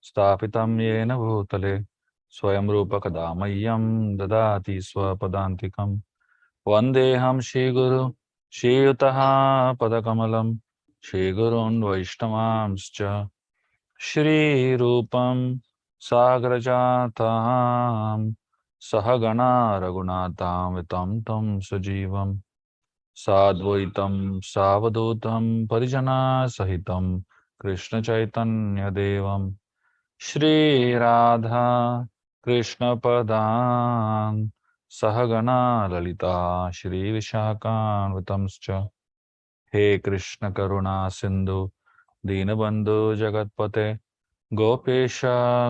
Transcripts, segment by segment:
स्थापितं येन भूतले स्वयं रूपकदा मह्यं ददाति स्वपदान्तिकं वन्देऽहं श्रीगुरु श्रीयुतः पदकमलं श्रीगुरून् वैष्णवांश्च श्रीरूपं साग्रजातां सहगणा रघुनाथान्वितं तं सजीवं साद्वैतं सावधूतं परिजनसहितं कृष्णचैतन्यदेवं श्रीराधा कृष्णपदान् सहगणा ललिता श्रीविशाखान्वितंश्च हे कृष्ण करुणा सिन्धु दीनबन्धु जगत्पते गोपेश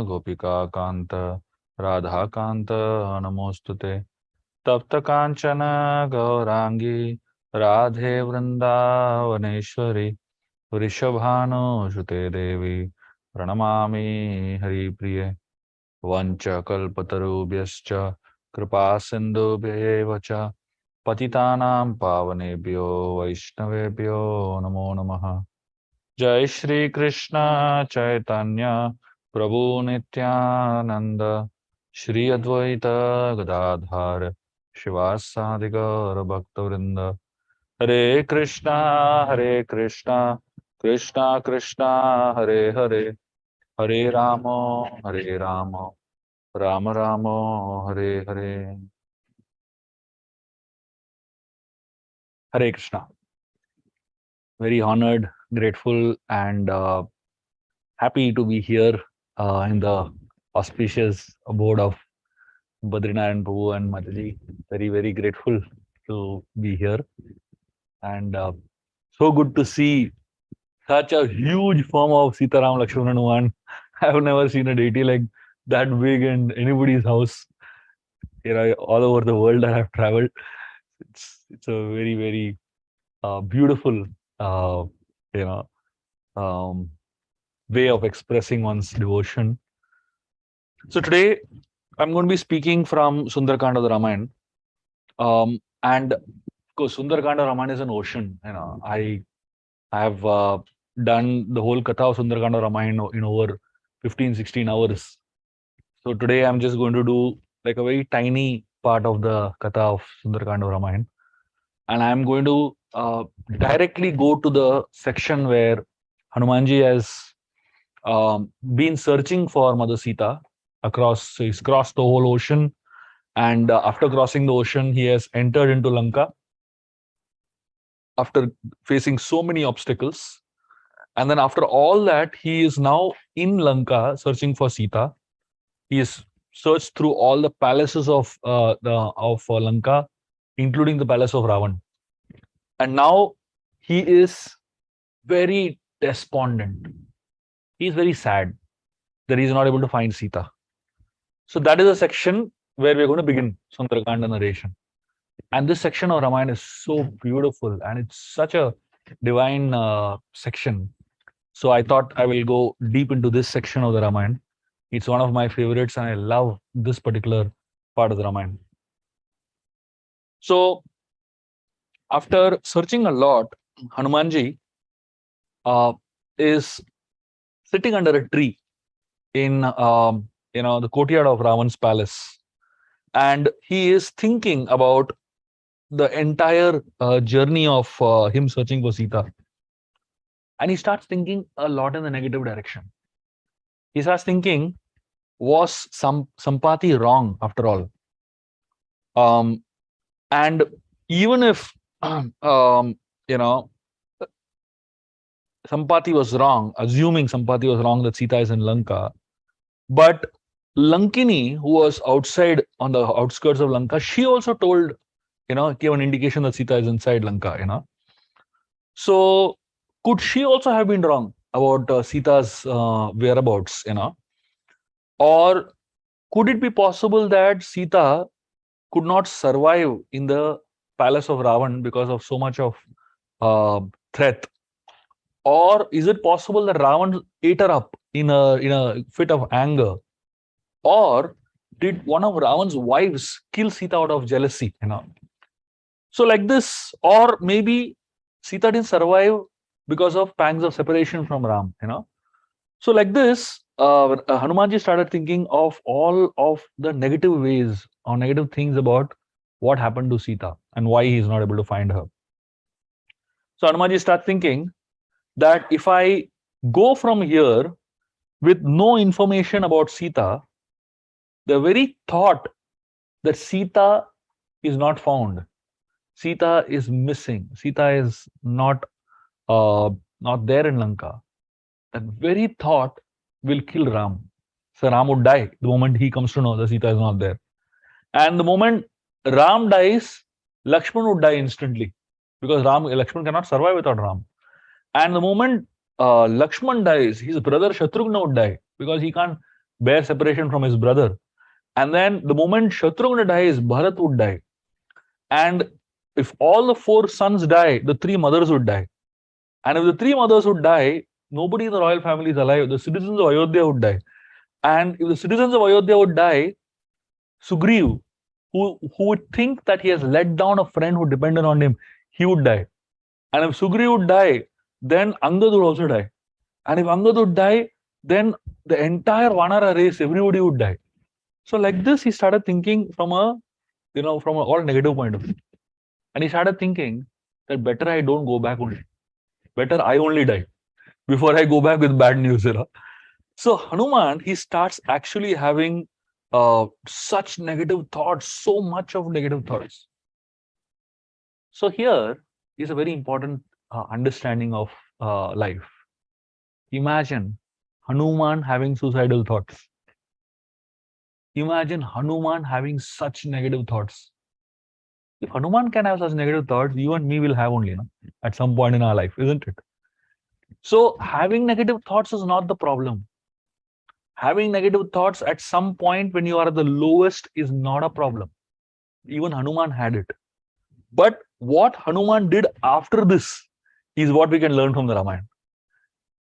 गोपिकान्त राधाकान्त नमोऽस्तुते तप्त कांचन गौरांगी राधे वृंदावनेश्वरी वृषभानुसुते देवी प्रणमामि हरिप्रिये वंशकल्पतरुभ्यश्च कृपा सिन्धुभ्येव च पतितानां पावनेभ्यो वैष्णवेभ्यो नमो नमः। जय श्री कृष्ण चैतन्य प्रभु नित्यानंद श्री अद्वैत गदाधर शिवासादि गौर भक्तवृंद हरे Krishna Krishna Krishna Hare Hare Hare Ram Ram Ram Hare Hare. Hare Krishna. Very honored, grateful, and happy to be here in the auspicious abode of Badrinaran Prabhu and Mataji. Very, very grateful to be here. And so good to see such a huge form of Sitaram Lakshmana Hanuman. I have never seen a deity like that big in anybody's house. All over the world I have traveled. It's a very, very beautiful, you know, um, way of expressing one's devotion. So today I'm going to be speaking from Sundarkanda of the Ramayana. And of course, Sundarkanda Ramayana is an ocean. I have done the whole Katha of Sundarkanda Ramayana in over 15, 16 hours. So today I'm just going to do like a very tiny part of the Katha of Sundarkanda Ramayana. And I'm going to directly go to the section where Hanumanji has been searching for Mother Sita across. He's crossed the whole ocean, and after crossing the ocean, he has entered into Lanka after facing so many obstacles. And then after all that, he is now in Lanka searching for Sita. He is searched through all the palaces of Lanka, including the palace of Ravan. And now he is very despondent. He is very sad that he is not able to find Sita. So that is a section where we're going to begin Sundarakanda narration. And this section of Ramayana is so beautiful and it's such a divine section. So I thought I will go deep into this section of the Ramayana. It's one of my favorites and I love this particular part of the Ramayana. So after searching a lot, Hanumanji is sitting under a tree in the courtyard of Ravan's palace, and he is thinking about the entire journey of him searching for Sita. And he starts thinking a lot in the negative direction. He starts thinking, was Sampati wrong after all? And even if Sampati was wrong, assuming Sampati was wrong that Sita is in Lanka, but Lankini, who was outside on the outskirts of Lanka, she also told, gave an indication that Sita is inside Lanka, So could she also have been wrong about Sita's whereabouts, Or could it be possible that Sita could not survive in the palace of Ravan because of so much of threat? Or is it possible that Ravan ate her up in a fit of anger? Or did one of Ravan's wives kill Sita out of jealousy? So like this, or maybe Sita didn't survive because of pangs of separation from Ram. So like this, Hanumanji started thinking of all of the negative ways or negative things about what happened to Sita and why he is not able to find her. So Hanumanji started thinking that if I go from here with no information about Sita, the very thought that Sita is not found, Sita is missing, Sita is uh, not there in Lanka, that very thought will kill Ram. So Ram would die the moment he comes to know that Sita is not there. And the moment Ram dies, Lakshman would die instantly because Lakshman cannot survive without Ram. And the moment Lakshman dies, his brother Shatrughna would die because he can't bear separation from his brother. And then the moment Shatrughna dies, Bharat would die. And if all the four sons die, the three mothers would die. And if the three mothers would die, nobody in the royal family is alive. The citizens of Ayodhya would die. And if the citizens of Ayodhya would die, Sugriv, who would think that he has let down a friend who depended on him, he would die. And if Sugriv would die, then Angad would also die. And if Angad would die, then the entire Vanara race, everybody would die. So like this, he started thinking from a all negative point of view. And he started thinking that better I don't go back only. Better I only die before I go back with bad news. So Hanuman, he starts actually having such negative thoughts, so much of negative thoughts. So here is a very important understanding of life. Imagine Hanuman having suicidal thoughts. Imagine Hanuman having such negative thoughts. If Hanuman can have such negative thoughts, you and me will have only at some point in our life, isn't it? So having negative thoughts is not the problem. Having negative thoughts at some point when you are at the lowest is not a problem. Even Hanuman had it. But what Hanuman did after this is what we can learn from the Ramayana.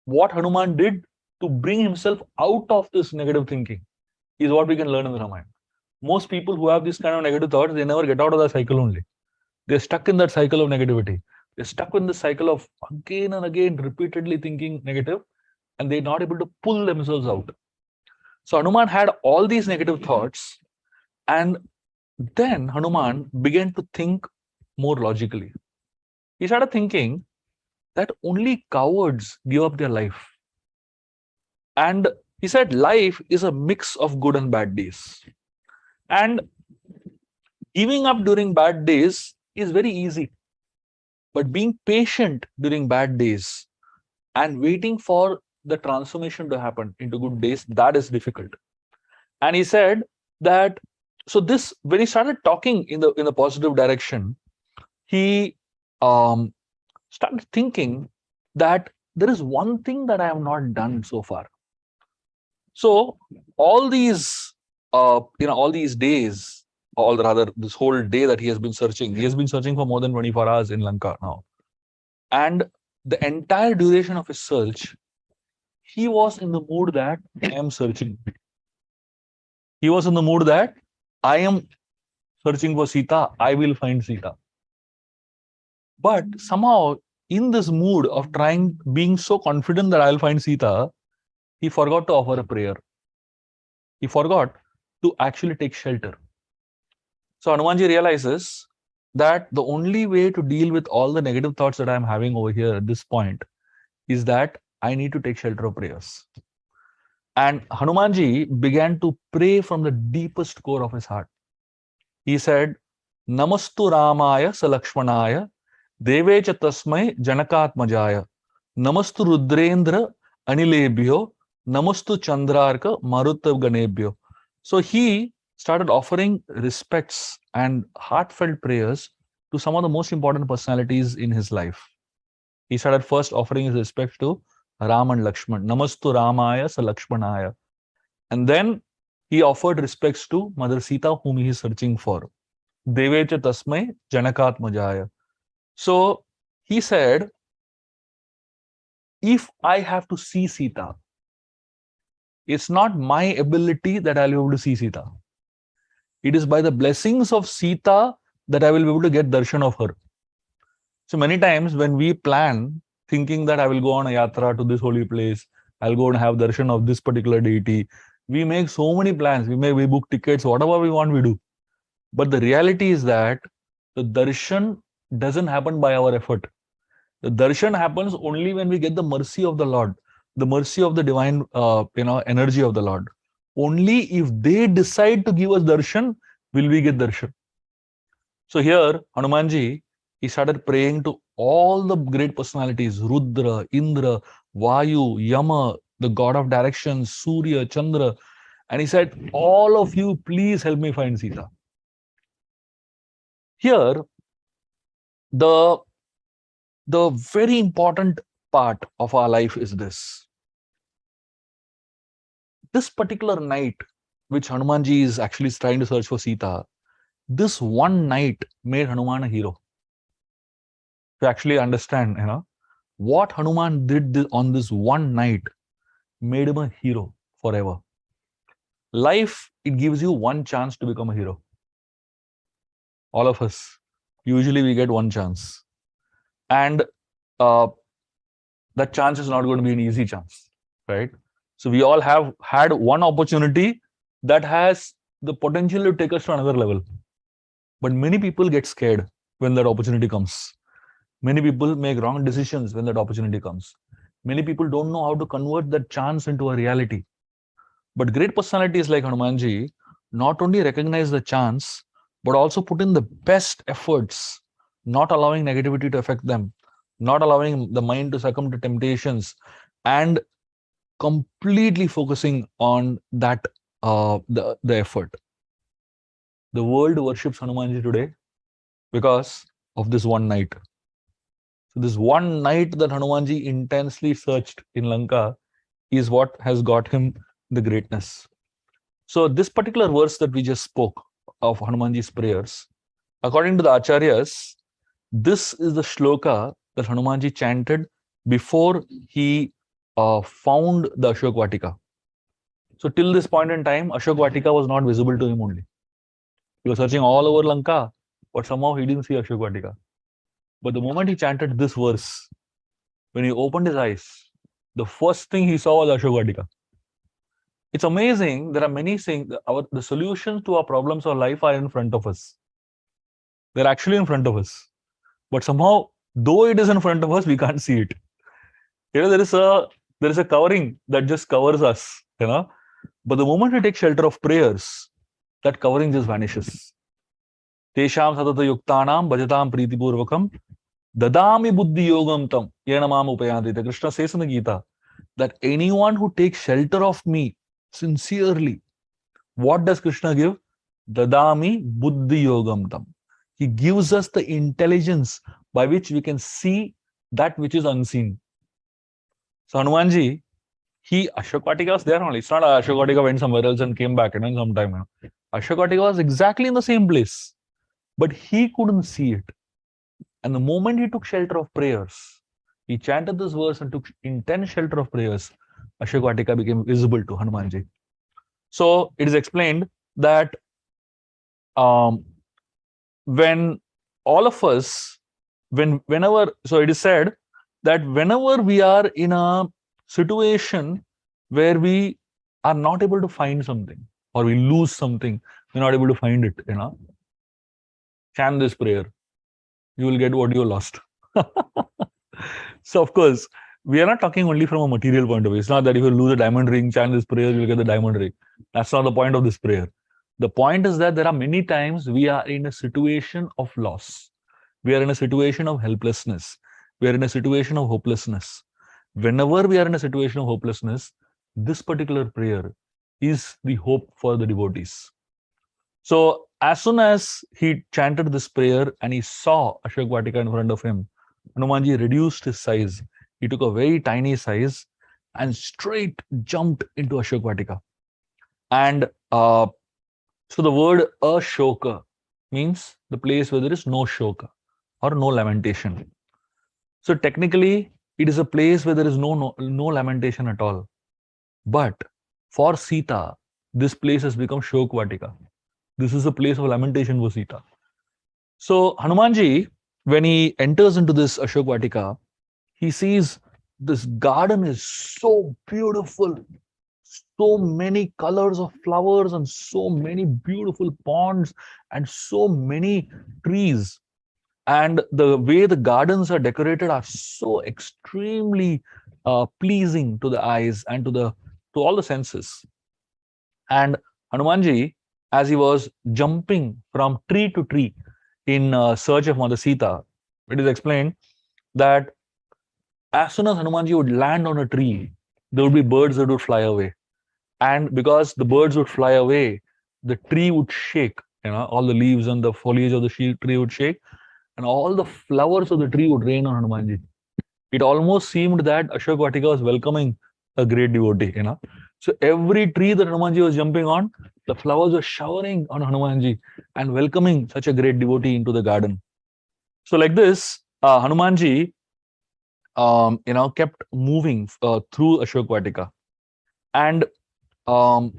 What Hanuman did to bring himself out of this negative thinking is what we can learn in the Ramayana. Most people who have this kind of negative thoughts, they never get out of that cycle only. They're stuck in that cycle of negativity. They're stuck in the cycle of again and again repeatedly thinking negative, and they're not able to pull themselves out. So Hanuman had all these negative thoughts, and then Hanuman began to think more logically. He started thinking that only cowards give up their life. And he said life is a mix of good and bad days. And giving up during bad days is very easy. But being patient during bad days and waiting for the transformation to happen into good days, that is difficult. And he said that, so this, when he started talking in the positive direction, he started thinking that there is one thing that I have not done so far. So all these all these days, or rather this whole day that he has been searching for more than 24 hours in Lanka now. And the entire duration of his search, he was in the mood that I am searching. He was in the mood that I am searching for Sita, I will find Sita. But somehow in this mood of being so confident that I'll find Sita, he forgot to offer a prayer. He forgot to actually take shelter. So Hanumanji realizes that the only way to deal with all the negative thoughts that I'm having over here at this point is that I need to take shelter of prayers. And Hanumanji began to pray from the deepest core of his heart. He said, Namastu Ramaya Salakshmanaya Devecha Tasmai Janakatmajaya Namastu Rudrendra Anilebhyo Namastu Chandrarka Maruttav Ganebhyo. So he started offering respects and heartfelt prayers to some of the most important personalities in his life. He started first offering his respects to Ram and Lakshman. Namastu Ramaya sa Lakshmanaya. And then he offered respects to Mother Sita, whom he is searching for. Devecha Tasmai Janakatmajaya. So he said, if I have to see Sita, it's not my ability that I'll be able to see Sita. It is by the blessings of Sita that I will be able to get darshan of her. So many times when we plan, thinking that I will go on a yatra to this holy place, I'll go and have darshan of this particular deity. We make so many plans. We book tickets, whatever we want, we do. But the reality is that the darshan doesn't happen by our effort. The darshan happens only when we get the mercy of the Lord, the mercy of the divine, energy of the Lord. Only if they decide to give us darshan, will we get darshan. So here, Hanumanji, he started praying to all the great personalities, Rudra, Indra, Vayu, Yama, the god of direction, Surya, Chandra. And he said, all of you, please help me find Sita. Here, the very important part of our life is this. This particular night, which Hanumanji is actually trying to search for Sita, this one night made Hanuman a hero. To actually understand, what Hanuman did on this one night made him a hero forever. Life, it gives you one chance to become a hero. All of us, usually we get one chance. And that chance is not going to be an easy chance, right? So we all have had one opportunity that has the potential to take us to another level. But many people get scared when that opportunity comes. Many people make wrong decisions when that opportunity comes. Many people don't know how to convert that chance into a reality. But great personalities like Hanumanji not only recognize the chance, but also put in the best efforts, not allowing negativity to affect them, not allowing the mind to succumb to temptations, and completely focusing on that, the effort. The world worships Hanumanji today because of this one night. So this one night that Hanumanji intensely searched in Lanka is what has got him the greatness. So this particular verse that we just spoke of Hanumanji's prayers, according to the Acharyas, this is the shloka that Hanumanji chanted before he found the Ashok Vatika. So till this point in time, Ashok Vatika was not visible to him only. He was searching all over Lanka, but somehow he didn't see Ashok Vatika. But the moment he chanted this verse, when he opened his eyes, the first thing he saw was Ashok Vatika. It's amazing. There are many things. The solutions to our problems of life are in front of us. They're actually in front of us. But somehow, though it is in front of us, we can't see it. There is a covering that just covers us. But the moment we take shelter of prayers, that covering just vanishes. Tesham satata yuktanam bhajatam pritipurvakam dadami buddhi yogam tam yenamam upayanti. Krishna says in the Gita that anyone who takes shelter of me sincerely, what does Krishna give? Dadami buddhi yogam tam. He gives us the intelligence by which we can see that which is unseen. So Hanumanji, Ashok Vatika was there only. It's not Ashok Vatika went somewhere else and came back in some time. Ashok Vatika was exactly in the same place, but he couldn't see it. And the moment he took shelter of prayers, he chanted this verse and took intense shelter of prayers, Ashok Vatika became visible to Hanumanji. So it is explained that when all of us, so it is said that whenever we are in a situation where we are not able to find something or we lose something, we're not able to find it, chant this prayer, you will get what you lost. So of course, we are not talking only from a material point of view. It's not that if you lose a diamond ring, chant this prayer, you'll get the diamond ring. That's not the point of this prayer. The point is that there are many times we are in a situation of loss. We are in a situation of helplessness. We are in a situation of hopelessness. Whenever we are in a situation of hopelessness, this particular prayer is the hope for the devotees. So as soon as he chanted this prayer and he saw Ashok Vatika in front of him, Hanumanji reduced his size. He took a very tiny size and straight jumped into Ashok Vatika. And so the word Ashoka means the place where there is no shoka or no lamentation. So technically, it is a place where there is no lamentation at all. But for Sita, this place has become Shok Vatika. This is a place of lamentation for Sita. So Hanumanji, when he enters into this Ashok Vatika, he sees this garden is so beautiful, so many colors of flowers and so many beautiful ponds and so many trees. And the way the gardens are decorated are so extremely pleasing to the eyes and to all the senses. And Hanumanji, as he was jumping from tree to tree in search of Mother Sita, it is explained that as soon as Hanumanji would land on a tree, there would be birds that would fly away. And because the birds would fly away, the tree would shake. All the leaves and the foliage of the tree would shake, and all the flowers of the tree would rain on Hanumanji. It almost seemed that Ashok Vatika was welcoming a great devotee. So every tree that Hanumanji was jumping on, the flowers were showering on Hanumanji and welcoming such a great devotee into the garden. So like this, Hanumanji, kept moving through Ashok Vatika, and um,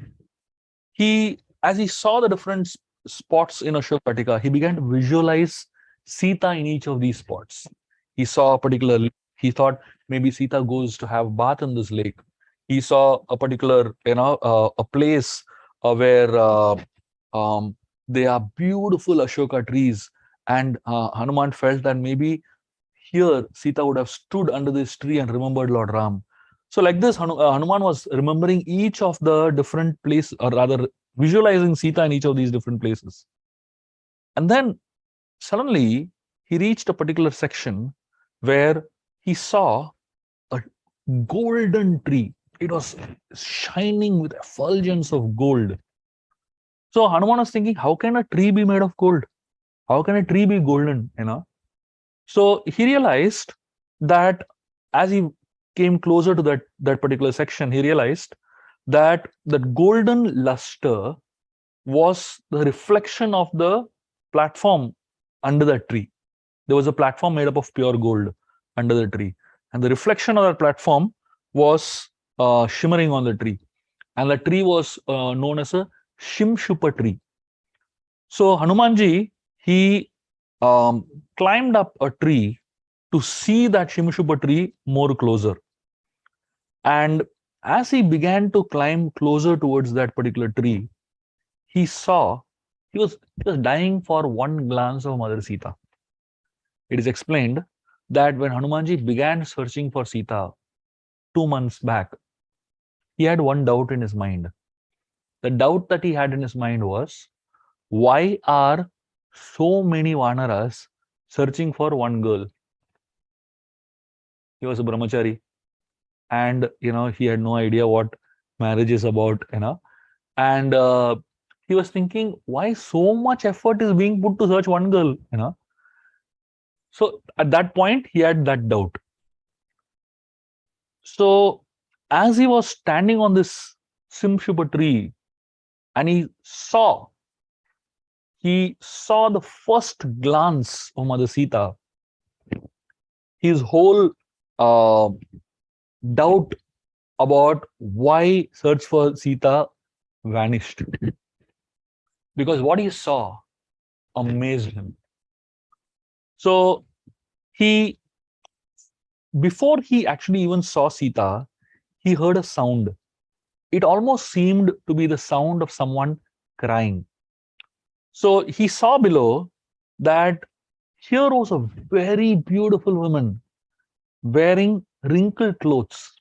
as he saw the different spots in Ashok Vatika, he began to visualize Sita in each of these spots. He saw a particular, he thought maybe Sita goes to have bath in this lake. He saw a particular, a place where there are beautiful Ashoka trees, and Hanuman felt that maybe here Sita would have stood under this tree and remembered Lord Ram. So like this, Hanuman was remembering each of the different places, or rather visualizing Sita in each of these different places. And then suddenly he reached a particular section where he saw a golden tree. It was shining with effulgence of gold. So Hanuman was thinking, how can a tree be made of gold? How can a tree be golden? So he realized that as he came closer to that particular section, he realized that that golden luster was the reflection of the platform under that tree. There was a platform made up of pure gold under the tree, and the reflection of that platform was shimmering on the tree, and the tree was known as a Śhubha tree. So Hanumanji, he climbed up a tree to see that Śhubha tree more closer. And as he began to climb closer towards that particular tree, he saw he was dying for one glance of Mother Sita. It is explained that when Hanumanji began searching for Sita 2 months back, he had one doubt in his mind. The doubt that he had in his mind was, why are so many Vanaras searching for one girl? He was a brahmachari, and he had no idea what marriage is about, and he was thinking, why so much effort is being put to search one girl? So at that point he had that doubt. So as he was standing on this Śhubha tree, and he saw the first glance of Mother Sita, his whole doubt about why search for Sita vanished, because what he saw amazed him. So before he actually even saw Sita, he heard a sound. It almost seemed to be the sound of someone crying. So he saw below that here was a very beautiful woman wearing wrinkled clothes,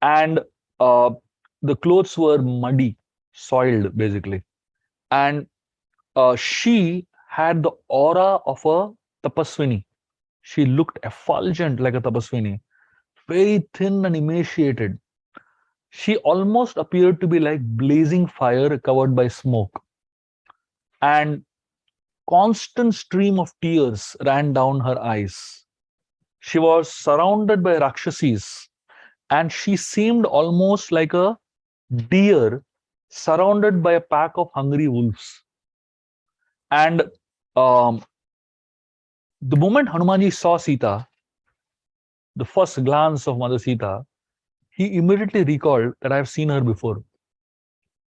and the clothes were muddy, soiled basically, and she had the aura of a tapaswini. She looked effulgent like a tapaswini, very thin and emaciated. She almost appeared to be like blazing fire covered by smoke, and constant stream of tears ran down her eyes. She was surrounded by Rakshasis, and she seemed almost like a deer surrounded by a pack of hungry wolves. And the moment Hanumanji saw Sita, the first glance of Mother Sita, he immediately recalled that I have seen her before.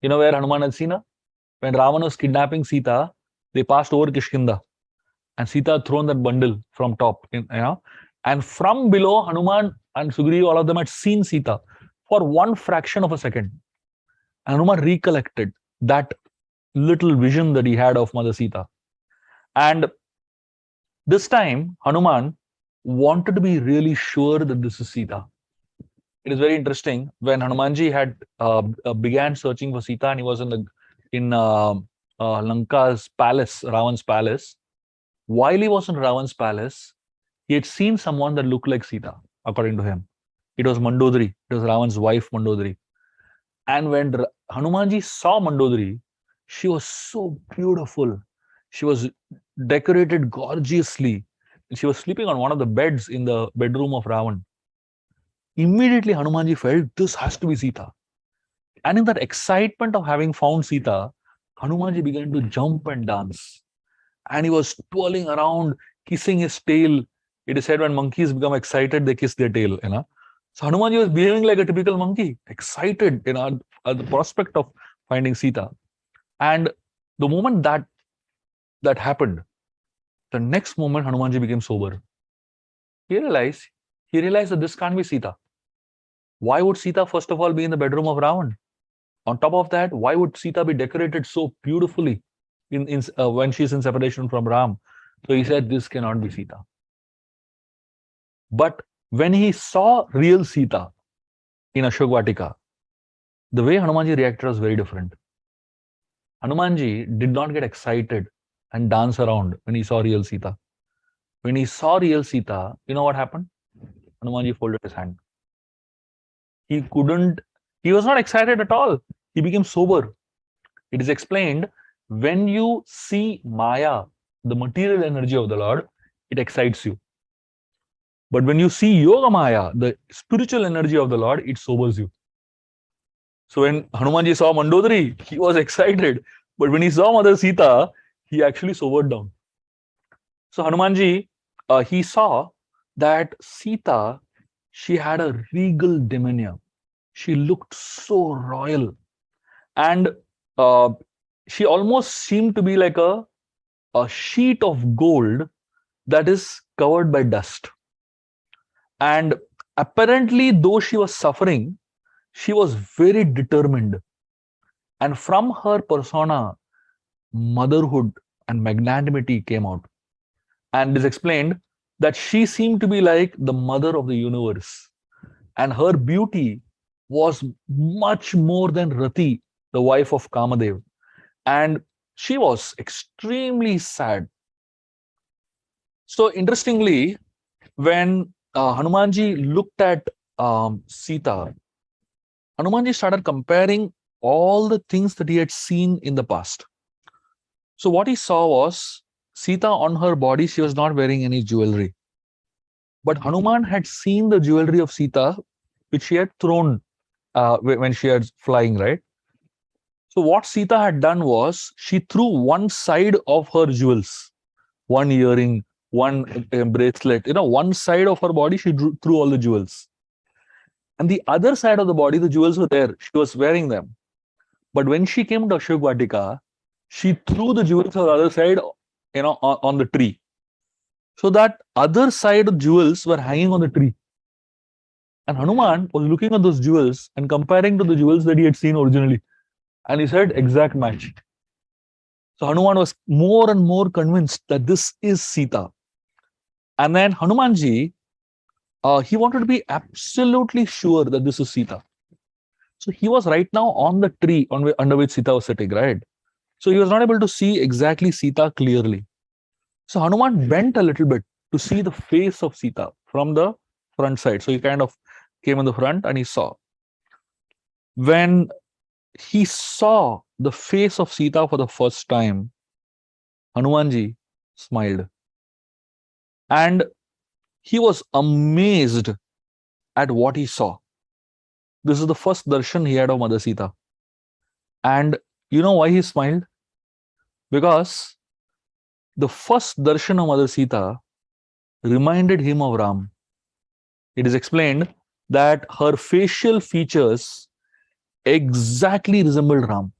You know where Hanuman had seen her? When Ravan was kidnapping Sita, they passed over Kishkinda, and Sita had thrown that bundle from top, and from below, Hanuman and Sugriva, all of them had seen Sita for one fraction of a second. And Hanuman recollected that little vision that he had of Mother Sita. And this time, Hanuman wanted to be really sure that this is Sita. It is very interesting when Hanumanji had began searching for Sita, and he was in Lanka's palace, Ravan's palace. While he was in Ravan's palace, he had seen someone that looked like Sita, according to him. It was Mandodari. It was Ravan's wife, Mandodari. And when Hanumanji saw Mandodari, she was so beautiful. She was decorated gorgeously. She was sleeping on one of the beds in the bedroom of Ravan. Immediately, Hanumanji felt this has to be Sita. And in that excitement of having found Sita, Hanumanji began to jump and dance. And he was twirling around, kissing his tail. It is said when monkeys become excited, they kiss their tail. So Hanumanji was behaving like a typical monkey, excited at the prospect of finding Sita. And the moment that happened, the next moment Hanumanji became sober. He realized that this can't be Sita. Why would Sita first of all be in the bedroom of Ravan? On top of that, why would Sita be decorated so beautifully when she's in separation from Ram? So he said, this cannot be Sita. But when he saw real Sita in Ashok the way Hanumanji reacted was very different. Hanumanji did not get excited and dance around when he saw real Sita. When he saw real Sita, you know what happened? Hanumanji folded his hand. He was not excited at all. He became sober. It is explained, when you see Maya, the material energy of the Lord, it excites you. But when you see Yoga Maya, the spiritual energy of the Lord, it sobers you. So when Hanumanji saw Mandodari, he was excited. But when he saw Mother Sita, he actually sobered down. So Hanumanji, he saw that Sita, she had a regal demeanor. She looked so royal. And she almost seemed to be like a sheet of gold that is covered by dust. And apparently, though she was suffering, she was very determined. And from her persona, motherhood and magnanimity came out. And it is explained that she seemed to be like the mother of the universe. And her beauty was much more than Rati, the wife of Kamadev. And she was extremely sad. So interestingly, when Hanumanji looked at Sita, Hanumanji started comparing all the things that he had seen in the past. So what he saw was Sita on her body, she was not wearing any jewelry. But Hanuman had seen the jewelry of Sita, which she had thrown when she was flying, right? So what Sita had done was, she threw one side of her jewels, one earring, one bracelet, one side of her body, she threw all the jewels. And the other side of the body, the jewels were there. She was wearing them. But when she came to Ashok Vatika, she threw the jewels on the other side, on the tree. So that other side of jewels were hanging on the tree. And Hanuman was looking at those jewels and comparing to the jewels that he had seen originally. And he said, exact match. So Hanuman was more and more convinced that this is Sita. And then Hanumanji, he wanted to be absolutely sure that this is Sita. So he was right now on the tree under which Sita was sitting, right? So he was not able to see exactly Sita clearly. So Hanuman bent a little bit to see the face of Sita from the front side. So he kind of came in the front and he saw. When he saw the face of Sita for the first time, Hanumanji smiled. And he was amazed at what he saw. This is the first darshan he had of Mother Sita. And you know why he smiled? Because the first darshan of Mother Sita reminded him of Ram. It is explained that her facial features exactly resembled Ram.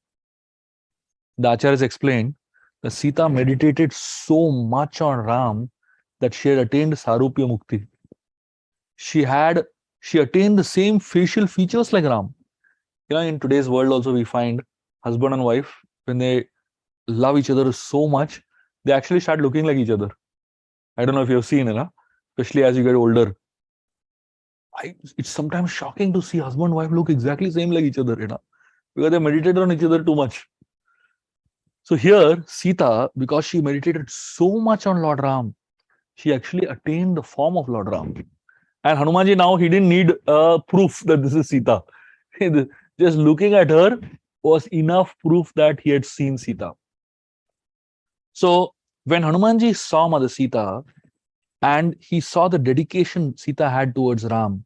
The Acharyas explained that Sita meditated so much on Ram that she had attained Sarupya Mukti. She had She attained the same facial features like Ram. In today's world also we find husband and wife, when they love each other so much, they actually start looking like each other. I don't know if you've seen, especially as you get older. It's sometimes shocking to see husband and wife look exactly same like each other, because they meditated on each other too much. So here, Sita, because she meditated so much on Lord Ram, she actually attained the form of Lord Ram. And Hanumanji now, he didn't need proof that this is Sita. Just looking at her was enough proof that he had seen Sita. So when Hanumanji saw Mother Sita and he saw the dedication Sita had towards Ram,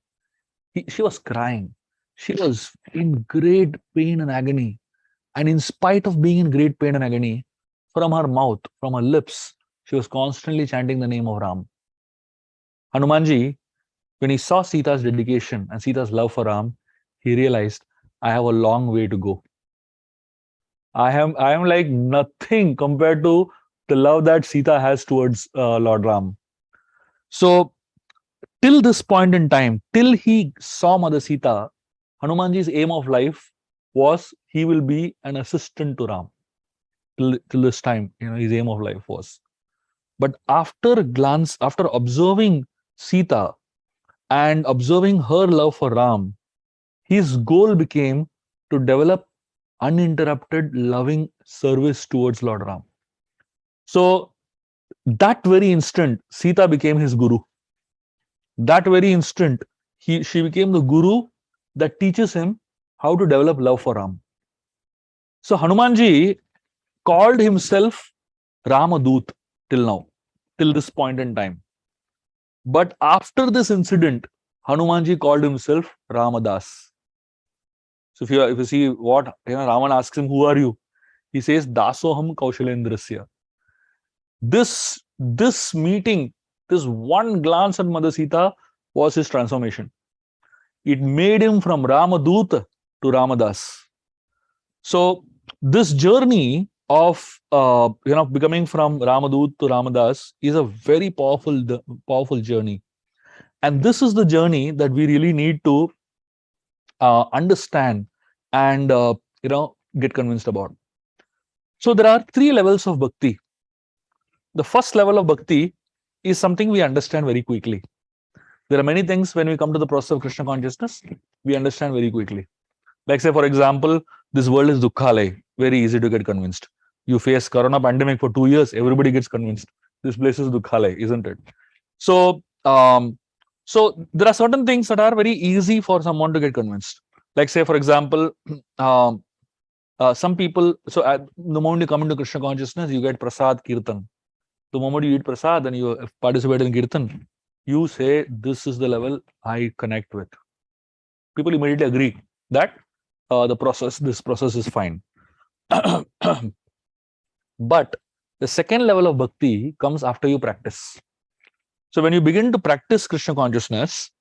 she was crying. She was in great pain and agony. And in spite of being in great pain and agony, from her mouth, from her lips, she was constantly chanting the name of Ram. Hanumanji, when he saw Sita's dedication and Sita's love for Ram, he realized, I have a long way to go. I am like nothing compared to the love that Sita has towards Lord Ram. So till this point in time, till he saw Mother Sita, Hanumanji's aim of life was he will be an assistant to Ram. Till this time, his aim of life was. But after observing Sita and observing her love for Ram, his goal became to develop uninterrupted loving service towards Lord Ram. So that very instant, Sita became his guru. That very instant, she became the guru that teaches him how to develop love for Ram. So Hanumanji called himself Ramadut till now, till this point in time. But after this incident, Hanumanji called himself Ramadas. So if you see what Raman asks him, who are you? He says, Dasoham Kaushalendrasya. This meeting, this one glance at Mother Sita was his transformation. It made him from Ramadut to Ramadas. So this journey of becoming from Ramadut to Ramadas is a very powerful journey. And this is the journey that we really need to understand and get convinced about. So there are 3 levels of bhakti. The first level of bhakti is something we understand very quickly. There are many things when we come to the process of Krishna consciousness, we understand very quickly. Like say, for example, this world is dukkhalay, very easy to get convinced. You face corona pandemic for 2 years, everybody gets convinced. This place is dukkhalay, isn't it? So there are certain things that are very easy for someone to get convinced. Like say, for example, some people, so at the moment you come into Krishna consciousness, you get prasad kirtan. The moment you eat prasad and you participate in kirtan, you say, this is the level I connect with. People immediately agree that this process is fine. But the second level of bhakti comes after you practice. So when you begin to practice Krishna consciousness,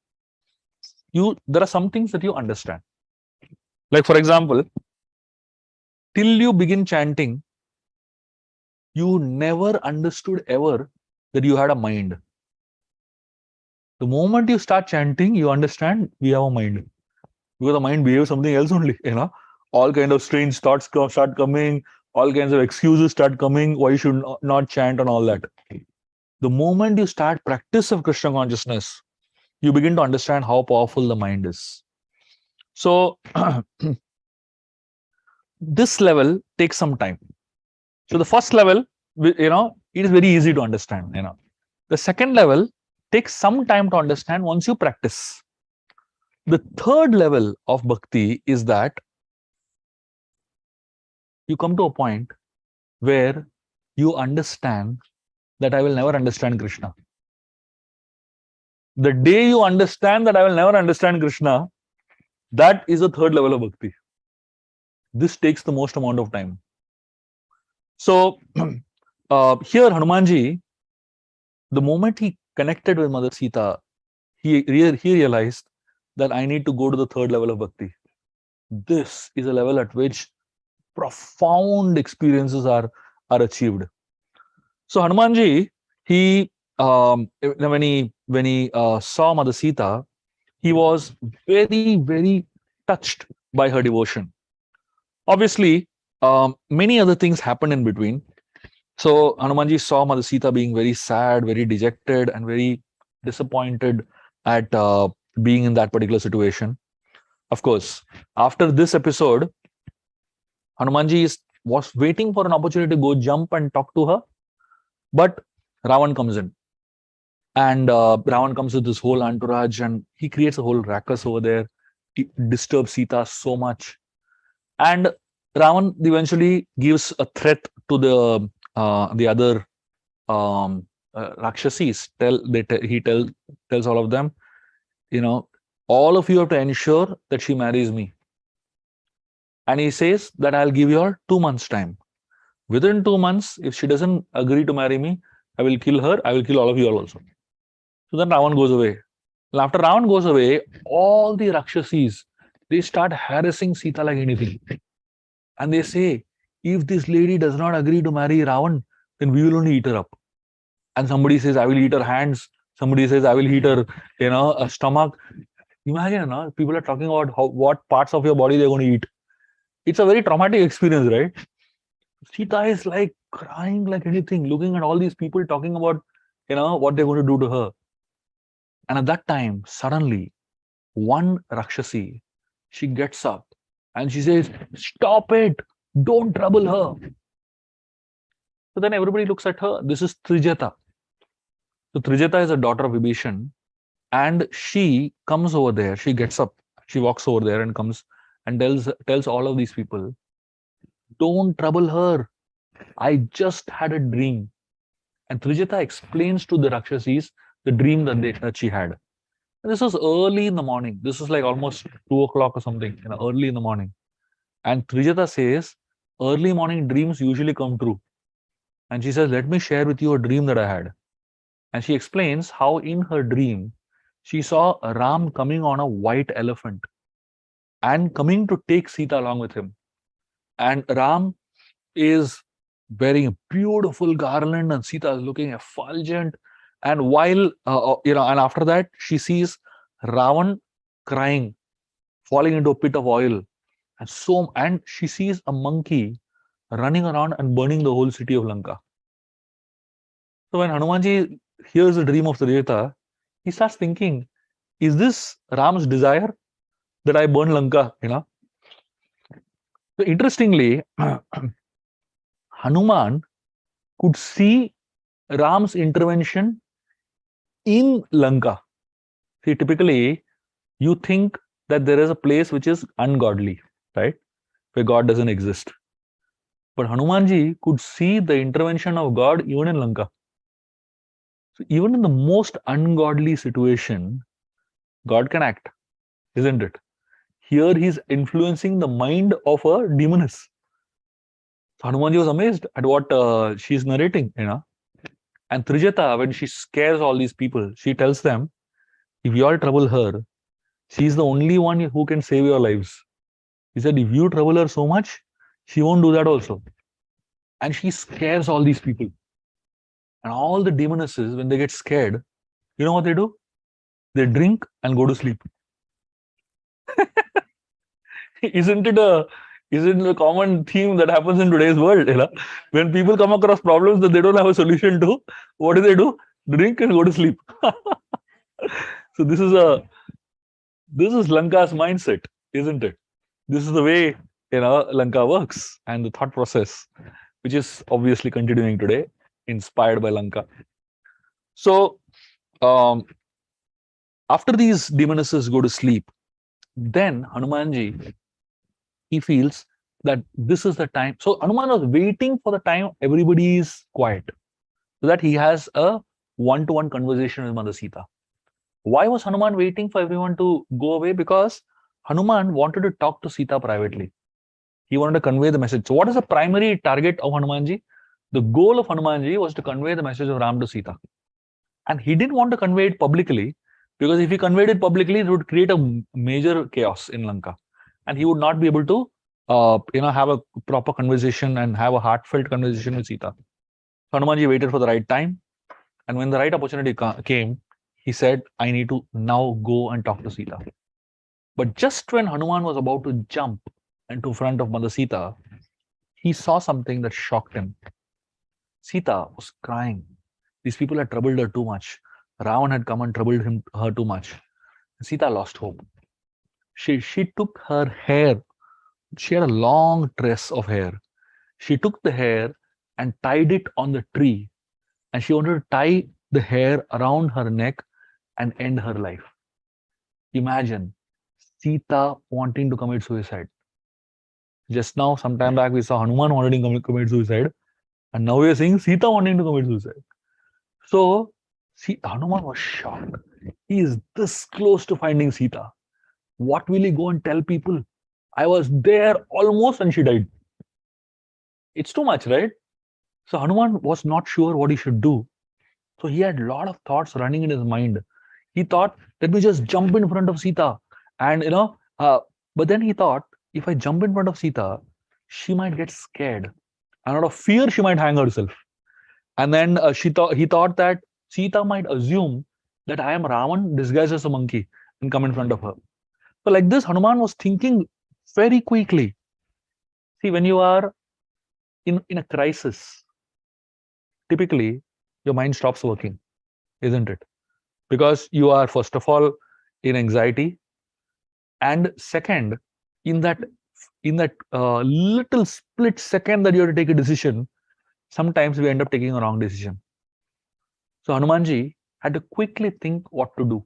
there are some things that you understand. Like for example, till you begin chanting, you never understood ever that you had a mind. The moment you start chanting, you understand we have a mind. Because the mind behaves something else only, all kind of strange thoughts start coming, all kinds of excuses start coming, why you should not chant and all that. The moment you start practice of Krishna consciousness, you begin to understand how powerful the mind is. So this level takes some time. So the first level, it is very easy to understand. The second level takes some time to understand once you practice. The third level of bhakti is that you come to a point where you understand that I will never understand Krishna. The day you understand that I will never understand Krishna, that is the third level of bhakti. This takes the most amount of time. So here Hanumanji, the moment he connected with Mother Sita, he realized that I need to go to the third level of bhakti. This is a level at which profound experiences are achieved. So Hanumanji, when he saw Mother Sita, he was very, very touched by her devotion. Obviously, many other things happened in between. So Hanumanji saw Mother Sita being very sad, very dejected, and very disappointed at being in that particular situation. Of course, after this episode, was waiting for an opportunity to go jump and talk to her, but Ravan comes in. And Ravan comes with this whole entourage and he creates a whole ruckus over there. He disturbs Sita so much. And Ravan eventually gives a threat to the other Rakshasis. Tells all of them, you know, all of you have to ensure that she marries me. And he says that I'll give you all 2 months' time. Within 2 months, if she doesn't agree to marry me, I will kill her. I will kill all of you all also. So then Ravan goes away. Well, after Ravan goes away, all the Rakshasis, they start harassing Sita like anything. And they say, if this lady does not agree to marry Ravan, then we will only eat her up. And somebody says, I will eat her hands. Somebody says, I will eat her, a stomach. Imagine, no? People are talking about what parts of your body they're going to eat. It's a very traumatic experience, right? Sita is like crying like anything, looking at all these people talking about, what they're going to do to her. And at that time, suddenly, one Rakshasi, she gets up and she says, stop it, don't trouble her. So then everybody looks at her. This is Trijata. So Trijata is a daughter of Vibhishan, and she comes over there. She gets up, she walks over there and comes and tells all of these people, don't trouble her. I just had a dream. And Trijata explains to the Rakshasis the dream that she had. And this was early in the morning. This is like almost 2 o'clock or something, early in the morning. And Trijata says, early morning dreams usually come true. And she says, let me share with you a dream that I had. And she explains how in her dream, she saw Ram coming on a white elephant and coming to take Sita along with him. And Ram is wearing a beautiful garland and Sita is looking effulgent. And while, and after that, she sees Ravan crying, falling into a pit of oil. And she sees a monkey running around and burning the whole city of Lanka. So when Hanumanji hears the dream of Trijata, he starts thinking, is this Ram's desire that I burn Lanka? So interestingly, Hanuman could see Ram's intervention in Lanka. See, typically, you think that there is a place which is ungodly, right? Where God doesn't exist. But Hanumanji could see the intervention of God even in Lanka. So even in the most ungodly situation, God can act, isn't it? Here he's influencing the mind of a demoness. So Hanumanji was amazed at what she's narrating, And Trijata, when she scares all these people, she tells them, if you all trouble her, she's the only one who can save your lives. He said, if you trouble her so much, she won't do that also. And she scares all these people. And all the demonesses, when they get scared, you know what they do? They drink and go to sleep. Isn't it a common theme that happens in today's world? When people come across problems that they don't have a solution to, what do? Drink and go to sleep. So this is Lanka's mindset, isn't it? This is the way Lanka works and the thought process, which is obviously continuing today, inspired by Lanka. So after these demonesses go to sleep, then Hanumanji, he feels that this is the time. So Hanuman was waiting for the time everybody is quiet, so that he has a one-to-one conversation with Mother Sita. Why was Hanuman waiting for everyone to go away? Because Hanuman wanted to talk to Sita privately. He wanted to convey the message. So what is the primary target of Hanumanji? The goal of Hanumanji was to convey the message of Ram to Sita. And he didn't want to convey it publicly, because if he conveyed it publicly, it would create a major chaos in Lanka. And he would not be able to, have a proper conversation and have a heartfelt conversation with Sita. So Hanumanji waited for the right time. And when the right opportunity came, He said, I need to now go and talk to Sita. But just when Hanuman was about to jump into front of Mother Sita, he saw something that shocked him. Sita was crying. These people had troubled her too much. Ravan had come and troubled her too much. Sita lost hope. She took her hair. She had a long tress of hair. She took the hair and tied it on the tree. And she wanted to tie the hair around her neck and end her life. Imagine Sita wanting to commit suicide. Just now, sometime back, we saw Hanuman wanting to commit suicide. And now we are seeing Sita wanting to commit suicide. So, Hanuman was shocked. He is this close to finding Sita. What will he go and tell people? I was there almost and she died. It's too much, right? So Hanuman was not sure what he should do. So he had a lot of thoughts running in his mind. He thought, let me just jump in front of Sita. And, but then he thought, if I jump in front of Sita, she might get scared. And out of fear, she might hang herself. And then he thought that Sita might assume that I am Ravan disguised as a monkey and come in front of her. So like this, Hanuman was thinking very quickly. See, when you are in a crisis, typically your mind stops working, isn't it? Because you are, first of all, in anxiety. And second, in that little split second that you have to take a decision, sometimes we end up taking a wrong decision. So Hanumanji had to quickly think what to do.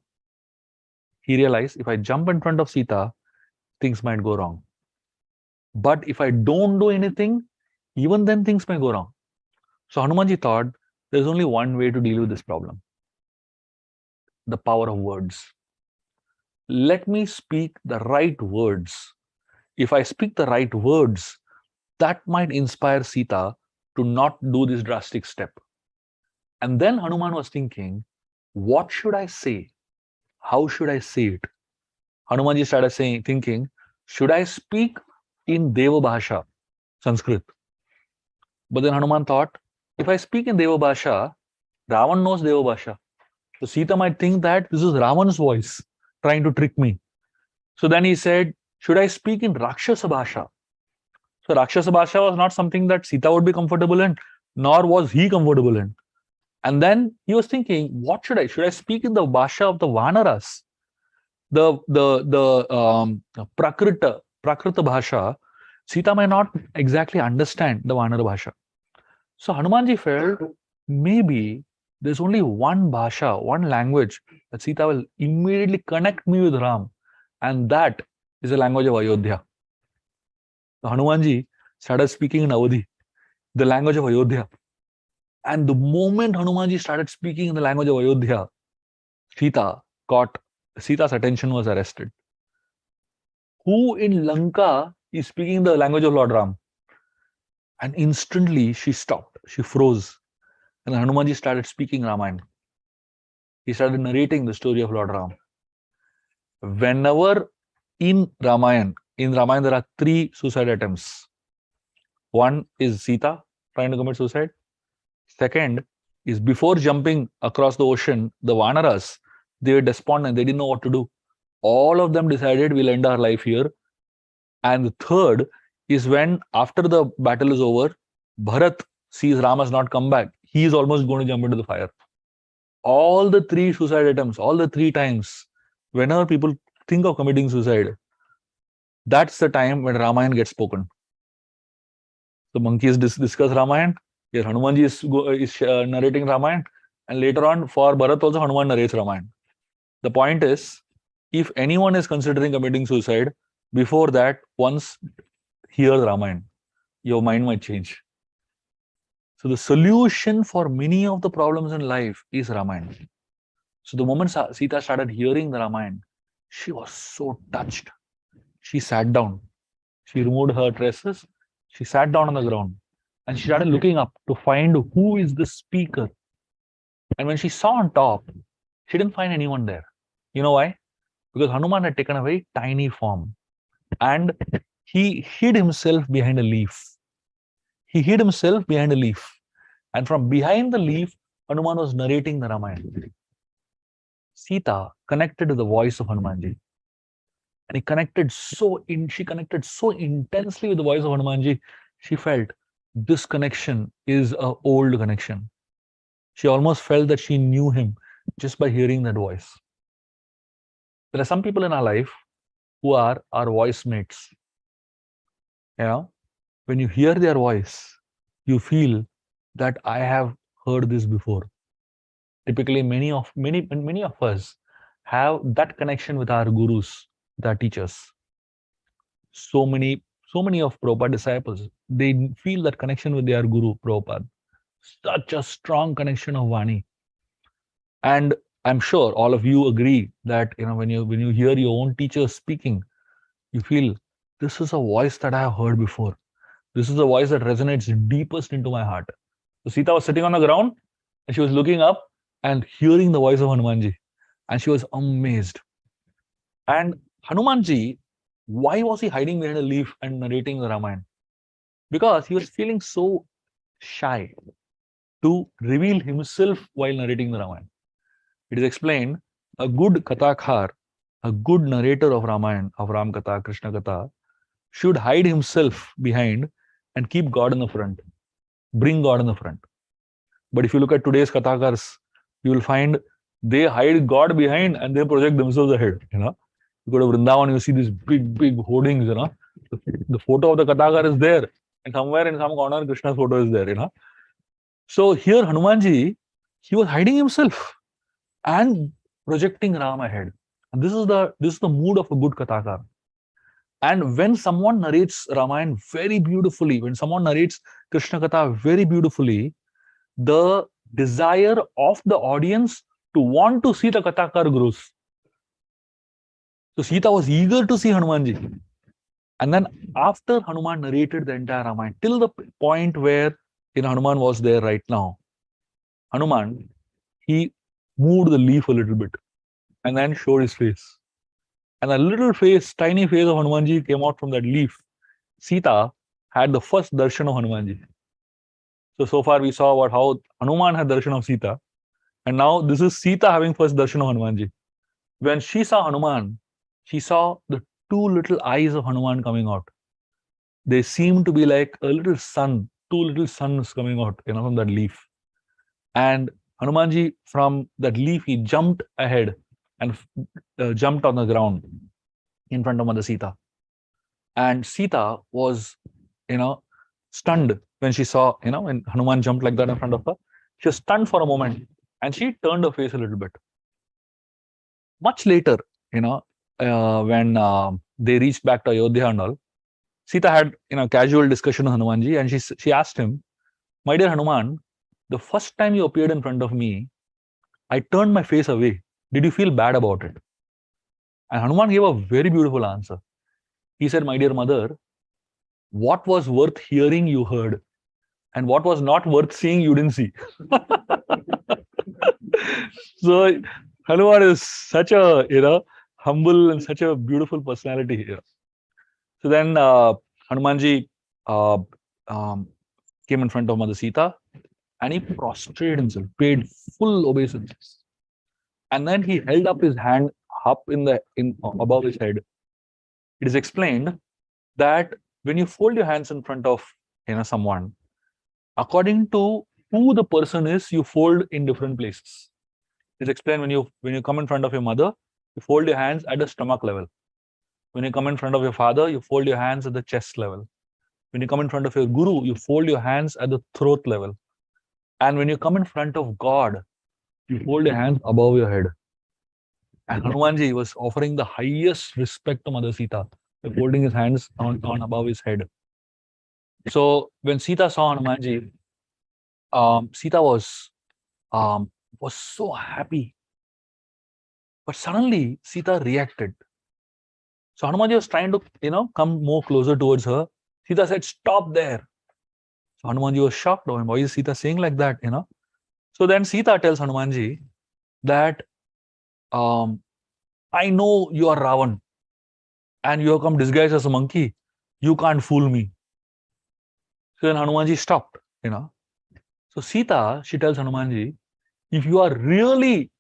He realized, if I jump in front of Sita, things might go wrong. But if I don't do anything, even then things may go wrong. So Hanumanji thought, there's only one way to deal with this problem. The power of words. Let me speak the right words. If I speak the right words, that might inspire Sita to not do this drastic step. And then Hanuman was thinking, what should I say? How should I say it? Hanumanji started thinking, should I speak in Deva Bhasha, Sanskrit? But then Hanuman thought, if I speak in Deva Bhasha, Ravan knows Deva Bhasha. So Sita might think that this is Ravan's voice trying to trick me. So then he said, should I speak in Rakshasa Bhasha? So Rakshasa Bhasha was not something that Sita would be comfortable in, nor was he comfortable in. And then he was thinking, what should I? Should I speak in the Bhasha of the Vanaras? The Prakrita Bhasha, Sita may not exactly understand the Vanara Bhasha. So Hanumanji felt maybe there's only one Bhasha, one language that Sita will immediately connect me with Ram. And that is the language of Ayodhya. So Hanumanji started speaking in Awadhi, the language of Ayodhya. And the moment Hanumanji started speaking in the language of Ayodhya, Sita's attention was arrested. Who in Lanka is speaking the language of Lord Ram? And instantly she stopped, she froze. And Hanumanji started speaking Rāmayaṇa. He started narrating the story of Lord Ram. Whenever in Rāmayaṇa there are 3 suicide attempts. One is Sita trying to commit suicide. Second is before jumping across the ocean, the Vanaras, they were despondent, they didn't know what to do. All of them decided we'll end our life here. And the third is when after the battle is over, Bharat sees Ram has not come back. He is almost going to jump into the fire. All the 3 suicide attempts, all the 3 times, whenever people think of committing suicide, that's the time when Rāmayaṇa gets spoken. The monkeys discuss Rāmayaṇa. Here Hanumanji is narrating Rāmayaṇa, and later on for Bharat also Hanuman narrates Rāmayaṇa. The point is, if anyone is considering committing suicide, before that, once hear Rāmayaṇa, your mind might change. So the solution for many of the problems in life is Rāmayaṇa. So the moment Sita started hearing the Rāmayaṇa, she was so touched. She sat down. She removed her tresses. She sat down on the ground. And she started looking up to find who is the speaker. And when she saw on top, she didn't find anyone there. You know why? Because Hanuman had taken a very tiny form. And he hid himself behind a leaf. He hid himself behind a leaf. And from behind the leaf, Hanuman was narrating the Rāmayaṇa. Sita connected to the voice of Hanumanji. And she connected so intensely with the voice of Hanumanji, she felt this connection is a old connection. She almost felt that she knew him just by hearing that voice. There are some people in our life who are our voice mates. You know, when you hear their voice, you feel that I have heard this before. Typically, many of us have that connection with our gurus, with our teachers. So many of Prabhupada disciples, they feel that connection with their guru, Prabhupada. Such a strong connection of Vani. And I'm sure all of you agree that when you hear your own teacher speaking, you feel this is a voice that I have heard before. This is a voice that resonates deepest into my heart. So Sita was sitting on the ground and she was looking up and hearing the voice of Hanumanji. And she was amazed. And Hanumanji, why was he hiding behind a leaf and narrating the Ramayana? Because he was feeling so shy to reveal himself while narrating the Ramayana. It is explained a good Kathakar, a good narrator of Ramayana, of Ram Katha, Krishna Katha, should hide himself behind and keep God in the front. Bring God in the front. But if you look at today's Kathakars, you will find they hide God behind and they project themselves ahead. You go to Vrindavan, you see these big hoardings. The photo of the Kathakar is there, and somewhere in some corner, Krishna's photo is there. So here, Hanumanji, he was hiding himself and projecting Ram ahead. And this is the mood of a good Kathakar. And when someone narrates Ramayana very beautifully, when someone narrates Krishna Katha very beautifully, the desire of the audience to want to see the Kathakar grows. So Sita was eager to see Hanumanji. And then after Hanuman narrated the entire Ramayana, till the point where Hanuman was there right now, Hanuman, he moved the leaf a little bit and then showed his face. And a little face, tiny face of Hanumanji came out from that leaf. Sita had the first darshan of Hanumanji. So far we saw about how Hanuman had darshan of Sita. And now this is Sita having first darshan of Hanumanji. When she saw Hanuman, she saw the two little eyes of Hanuman coming out. They seemed to be like a little sun, two little suns coming out, from that leaf. And Hanumanji, from that leaf, he jumped ahead and jumped on the ground in front of Mother Sita. And Sita was, stunned when she saw, when Hanuman jumped like that in front of her. She was stunned for a moment and she turned her face a little bit. Much later, when they reached back to Ayodhya and all, Sita had, casual discussion with Hanumanji, and she asked him, "My dear Hanuman, the first time you appeared in front of me, I turned my face away. Did you feel bad about it?" And Hanuman gave a very beautiful answer. He said, "My dear mother, what was worth hearing, you heard, and what was not worth seeing, you didn't see." So Hanuman is such a, humble and such a beautiful personality here. So then Hanumanji came in front of Mother Sita and he prostrated himself, paid full obeisance. And then he held up his hand up above his head. It is explained that when you fold your hands in front of someone, according to who the person is, you fold in different places. It's explained when you come in front of your mother, you fold your hands at the stomach level. When you come in front of your father, you fold your hands at the chest level. When you come in front of your guru, you fold your hands at the throat level. And when you come in front of God, you fold your hands above your head. And Hanumanji was offering the highest respect to Mother Sita by folding his hands on above his head. So when Sita saw Hanumanji, Sita was so happy. But suddenly Sita reacted. So Hanumanji was trying to, come more closer towards her. Sita said, "Stop there." So Hanumanji was shocked. Why is Sita saying like that, So then Sita tells Hanumanji that, "I know you are Ravan and you have come disguised as a monkey. You can't fool me." So then Hanumanji stopped, So Sita, she tells Hanumanji, "If you are really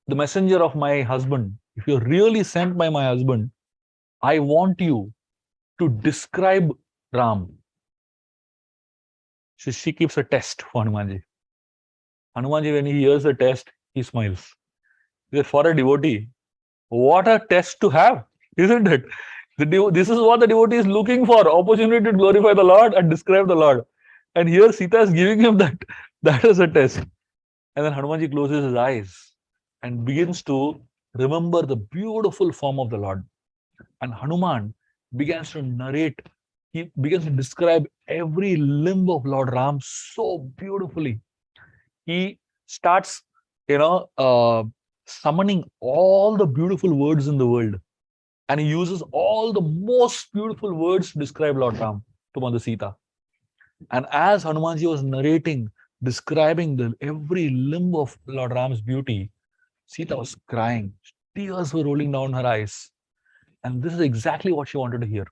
the messenger of my husband, if you're really sent by my husband, I want you to describe Ram. She keeps a test for Hanumanji. Hanumanji, when he hears the test, he smiles. Because for a devotee, what a test to have, isn't it? This is what the devotee is looking for, opportunity to glorify the Lord and describe the Lord. And here Sita is giving him that. That is a test. And then Hanumanji closes his eyes and begins to remember the beautiful form of the Lord. And Hanuman begins to narrate, he begins to describe every limb of Lord Ram so beautifully. He starts, summoning all the beautiful words in the world. And he uses all the most beautiful words to describe Lord Ram to Mother Sita. And as Hanumanji was narrating, describing every limb of Lord Ram's beauty, Sita was crying. Tears were rolling down her eyes. And this is exactly what she wanted to hear.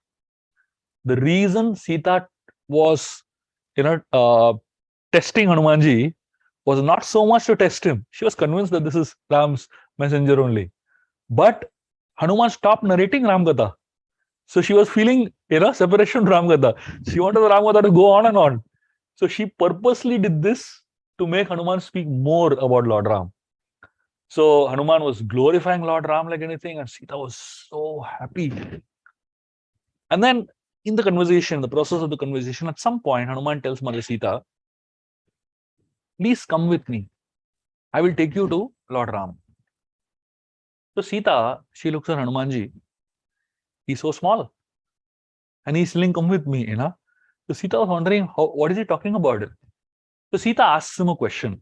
The reason Sita was, testing Hanumanji was not so much to test him. She was convinced that this is Ram's messenger only. But Hanuman stopped narrating Ram Gatha. So she was feeling, separation from Ram Gatha. She wanted the Ram Gatha to go on and on. So she purposely did this to make Hanuman speak more about Lord Ram. So Hanuman was glorifying Lord Ram like anything, and Sita was so happy. And then in the conversation, the process of the conversation, at some point, Hanuman tells Mother Sita, please come with me. I will take you to Lord Ram. So Sita, she looks at Hanumanji. He's so small. And he's saying, come with me, So Sita was wondering, what is he talking about? So Sita asks him a question.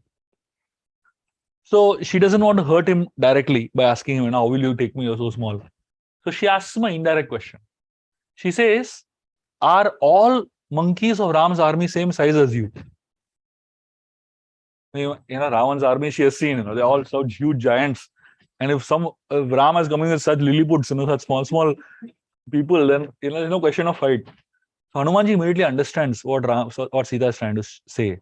So she doesn't want to hurt him directly by asking him, how will you take me? You're so small. So she asks him an indirect question. She says, are all monkeys of Ram's army same size as you? Ravan's army she has seen, they're all such huge giants. And if Ram is coming with such Lilliputs, such small people, then there's no question of fight. So Hanumanji immediately understands what Sita is trying to say.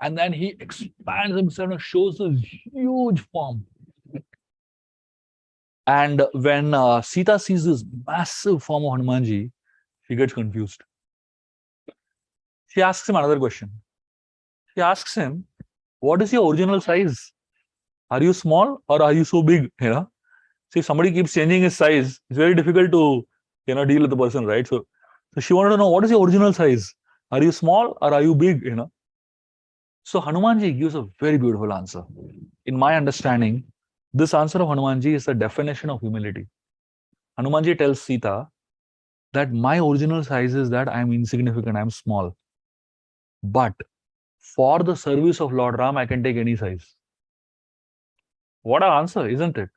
And then he expands himself and shows this huge form. And when Sita sees this massive form of Hanumanji, she gets confused. She asks him another question. She asks him, what is your original size? Are you small or are you so big? See, if somebody keeps changing his size, it's very difficult to deal with the person, right? So she wanted to know, what is your original size? Are you small or are you big? So Hanumanji gives a very beautiful answer. In my understanding, this answer of Hanumanji is the definition of humility. Hanumanji tells Sita that my original size is that I am insignificant, I am small. But for the service of Lord Ram, I can take any size. What an answer, isn't it?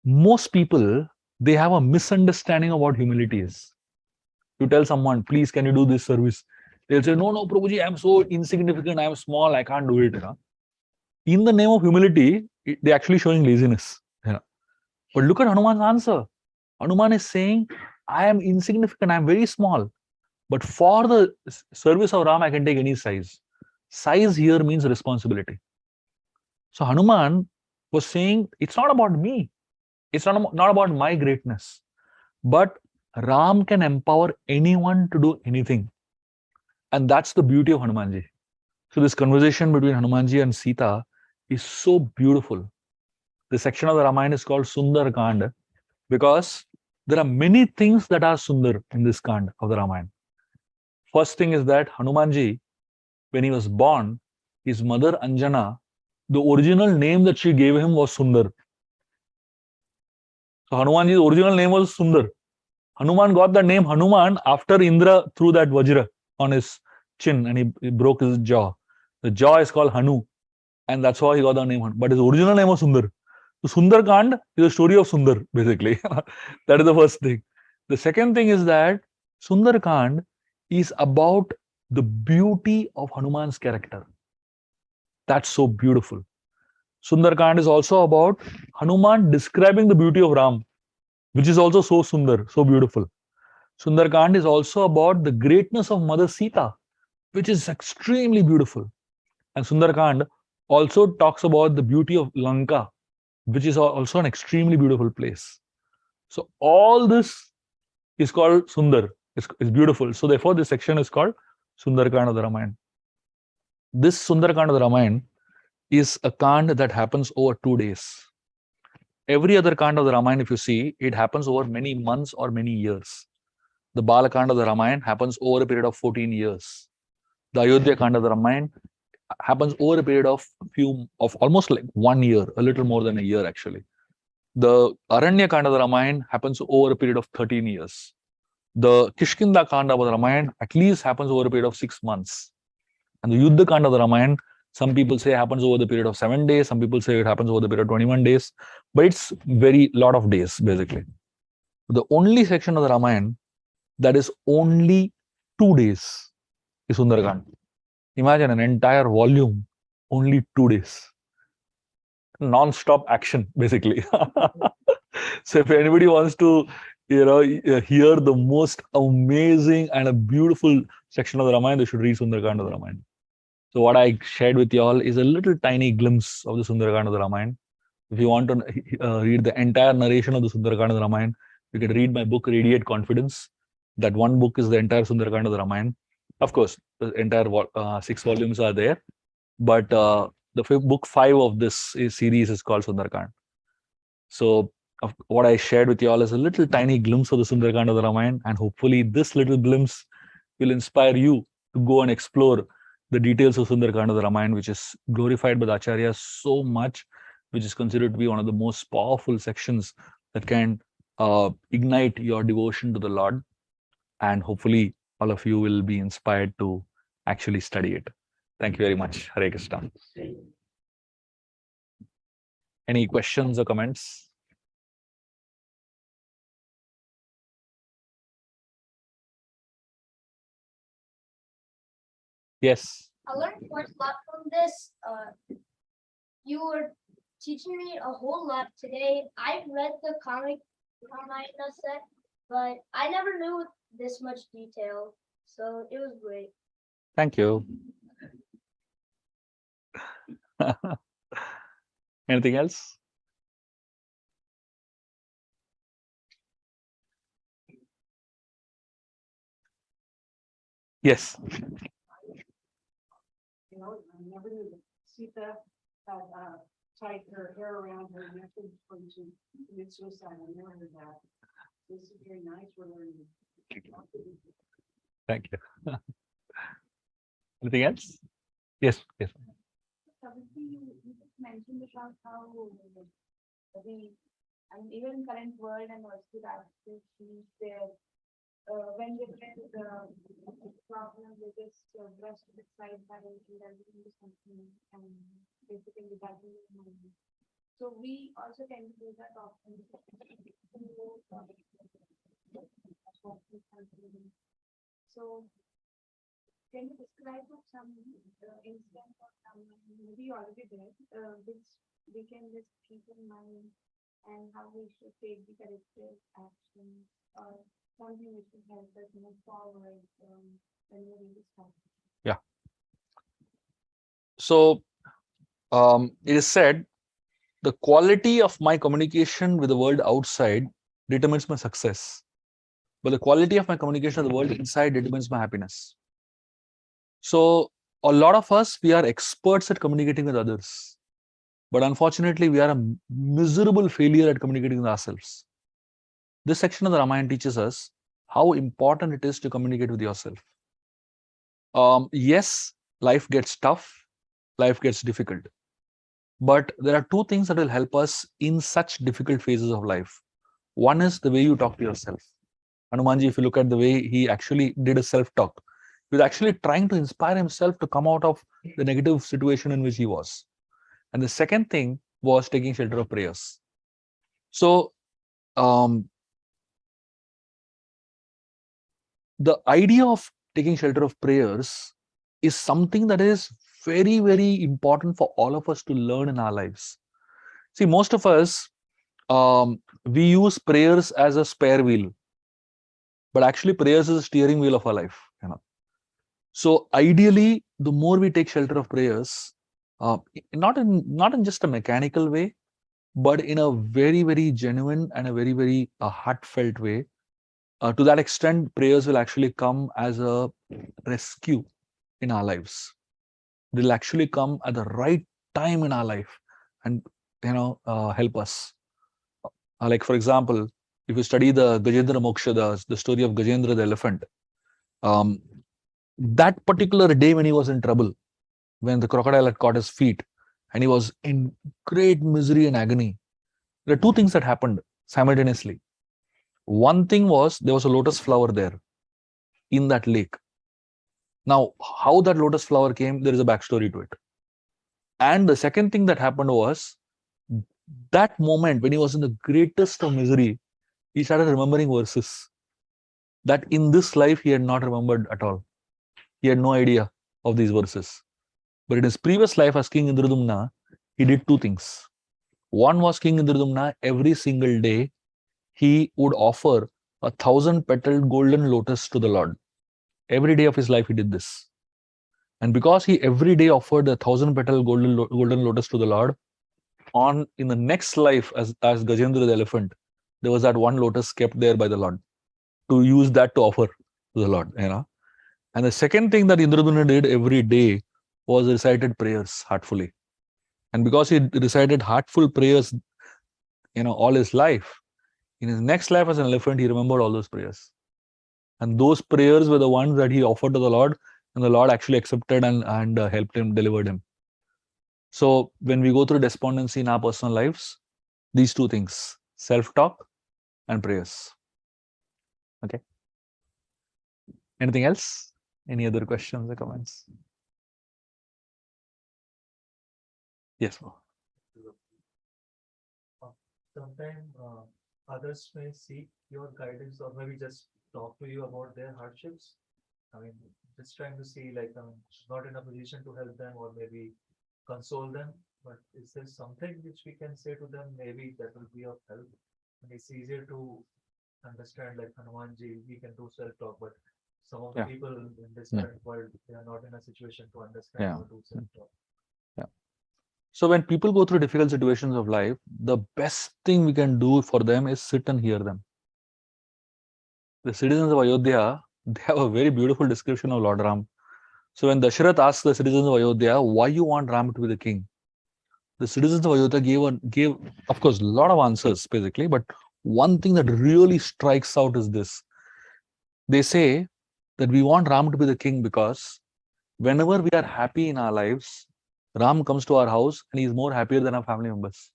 Most people, they have a misunderstanding of what humility is. You tell someone, please, can you do this service? They'll say, no, Prabhuji, I'm so insignificant, I'm small, I can't do it. In the name of humility, they're actually showing laziness. But look at Hanuman's answer. Hanuman is saying, I am insignificant, I'm very small. But for the service of Ram, I can take any size. Size here means responsibility. So Hanuman was saying, it's not about me. It's not about my greatness. But Ram can empower anyone to do anything. And that's the beauty of Hanumanji. So this conversation between Hanumanji and Sita is so beautiful. The section of the Ramayana is called Sundar Kand because there are many things that are Sundar in this Kand of the Ramayana. First thing is that Hanumanji, when he was born, his mother Anjana, the original name that she gave him was Sundar. So Hanumanji's original name was Sundar. Hanuman got the name Hanuman after Indra threw that Vajra on his chin and he broke his jaw. The jaw is called Hanu, and that's why he got the name Hanu. But his original name was Sundar. So Sundar Kand is a story of Sundar, basically. That is the first thing. The second thing is that Sundar Kand is about the beauty of Hanuman's character. That's so beautiful. Sundar Kand is also about Hanuman describing the beauty of Ram, which is also so Sundar, so beautiful. Sundar Kand is also about the greatness of Mother Sita, which is extremely beautiful. And Sundar Kand also talks about the beauty of Lanka, which is also an extremely beautiful place. So all this is called Sundar. It's beautiful. So therefore, this section is called Sundarkand of the Ramayana. This Sundarkand of the Ramayana is a kand that happens over 2 days. Every other kand of the Ramayana, if you see, it happens over many months or many years. The Balakand of the Ramayana happens over a period of 14 years. The Ayodhya Kand of the Ramayana happens over a period of almost like 1 year, a little more than a year actually. The Aranya Kanda of the Ramayana happens over a period of 13 years. The Kishkinda Kanda of the Ramayana at least happens over a period of 6 months. And the Yuddha Kanda of the Ramayana, some people say happens over the period of 7 days, some people say it happens over the period of 21 days, but it's very lot of days basically. The only section of the Ramayana that is only 2 days is Sundarakand. Imagine an entire volume, only 2 days. Non-stop action, basically. So if anybody wants to, hear the most amazing and a beautiful section of the Ramayana, they should read Sundarakand of the Ramayana. So what I shared with you all is a little tiny glimpse of the Sundarakand of the Ramayana. If you want to read the entire narration of the Sundarakand of the Ramayana, you can read my book, Radiate Confidence. That one book is the entire Sundarakand of the Ramayana. Of course, the entire 6 volumes are there, but the book 5 of this series is called Sundarakand. So what I shared with you all is a little tiny glimpse of the Sundarakand of the Ramayana, and hopefully this little glimpse will inspire you to go and explore the details of Sundarakand of the Ramayana, which is glorified by the Acharyas so much, which is considered to be one of the most powerful sections that can ignite your devotion to the Lord. And hopefully all of you will be inspired to actually study it. Thank you very much. Hare Krishna. Any questions or comments? Yes. I learned quite a lot from this. You were teaching me a whole lot today. I read the comic Rāmayaṇa set, but I never knew this much detail. So it was great. Thank you. Anything else? Yes. I never knew that Sita had tied her hair around her neck when she committed suicide. I never heard that. This is very nice. We're learning. Thank you. Anything else? Yes. Yes. You just mentioned about how even in current world and also that there when they get the problem with this breast side by something and basically that is. So we also can do that often. So can you describe some instance of someone maybe already there, which we can just keep in mind and how we should take the corrective actions or something which will help us move forward when we read this topic? Yeah. So it is said the quality of my communication with the world outside determines my success, but the quality of my communication with the world inside determines my happiness. So a lot of us, we are experts at communicating with others, but unfortunately we are a miserable failure at communicating with ourselves. This section of the Ramayana teaches us how important it is to communicate with yourself. Yes, life gets tough, life gets difficult, but there are 2 things that will help us in such difficult phases of life. One is the way you talk to yourself. Hanumanji, if you look at the way he actually did a self-talk, he was actually trying to inspire himself to come out of the negative situation in which he was. And the second thing was taking shelter of prayers. So the idea of taking shelter of prayers is something that is very, very important for all of us to learn in our lives. See, most of us, we use prayers as a spare wheel, but actually prayers is a steering wheel of our life. So ideally, the more we take shelter of prayers, not in just a mechanical way, but in a very, very genuine and a very, very heartfelt way. To that extent, prayers will actually come as a rescue in our lives. They'll actually come at the right time in our life and help us. Like for example, if you study the Gajendra Moksha, the story of Gajendra the elephant, um, that particular day when he was in trouble, when the crocodile had caught his feet and he was in great misery and agony, there are two things that happened simultaneously. One thing was there was a lotus flower there in that lake. Now, how that lotus flower came, there is a backstory to it. And the second thing that happened was that moment when he was in the greatest of misery, he started remembering verses that in this life he had not remembered at all. He had no idea of these verses. But in his previous life as King Indradumna, he did two things. One was King Indradumna, every single day, he would offer 1,000-petaled golden lotus to the Lord. Every day of his life, he did this. And because he every day offered 1,000-petal golden lotus to the Lord, in the next life as Gajendra the elephant, there was that one lotus kept there by the Lord to use that to offer to the Lord. And the second thing that Indradumna did every day was recited prayers heartfully. And because he recited heartful prayers, all his life, in his next life as an elephant, he remembered all those prayers. And those prayers were the ones that he offered to the Lord, and the Lord actually accepted and helped him, delivered him. So when we go through despondency in our personal lives, these two things, self-talk and prayers. Okay. Anything else? Any other questions or comments? Yes. Sometimes others may seek your guidance or maybe just talk to you about their hardships. I mean, just trying to see, like, not in a position to help them or maybe console them, but is there something which we can say to them, maybe that will be of help? And it's easier to understand, like Hanumanji, we can do self-talk, but some of the people in this current world, they are not in a situation to understand or do self-talk. So when people go through difficult situations of life, the best thing we can do for them is sit and hear them. The citizens of Ayodhya, they have a very beautiful description of Lord Ram. So when Dasharath asks the citizens of Ayodhya, why you want Ram to be the king? The citizens of Ayodhya gave, of course, a lot of answers basically, but one thing that really strikes out is this. They say that we want Ram to be the king because whenever we are happy in our lives, Ram comes to our house and he is more happier than our family members.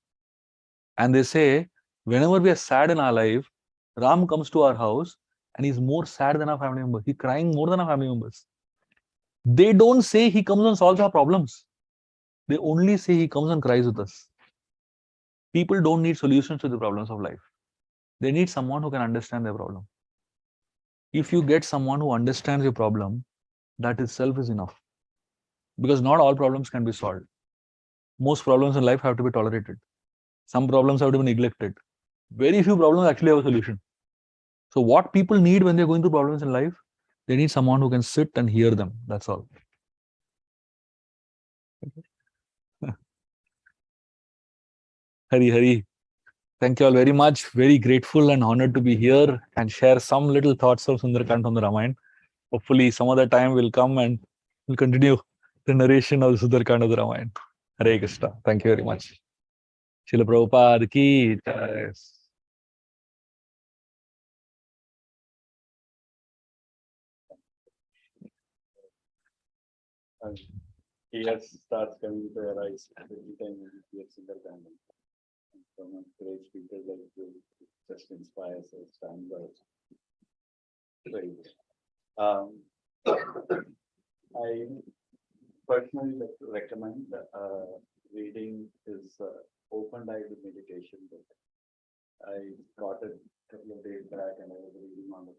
And they say, whenever we are sad in our life, Ram comes to our house and he's more sad than our family members. He's crying more than our family members. They don't say he comes and solves our problems. They only say he comes and cries with us. People don't need solutions to the problems of life. They need someone who can understand their problem. If you get someone who understands your problem, that itself is enough. Because not all problems can be solved. Most problems in life have to be tolerated. Some problems have to be neglected. Very few problems actually have a solution. So what people need when they're going through problems in life, they need someone who can sit and hear them. That's all. Hari Hari. Thank you all very much. Very grateful and honored to be here and share some little thoughts of Sundarakand from the Ramayan. Hopefully some other time will come and we'll continue the narration of the Sundarakand of the Ramayan. Hare Krishna. Thank you very much. Srila Prabhupada ki jai. Tears starts coming to your eyes every time you hear Sundarakand. From a great speaker like you, it just inspires us, stands out. Great. I personally like to recommend reading his Open-Eyed Meditation book. I got it a couple of days back and I was reading on the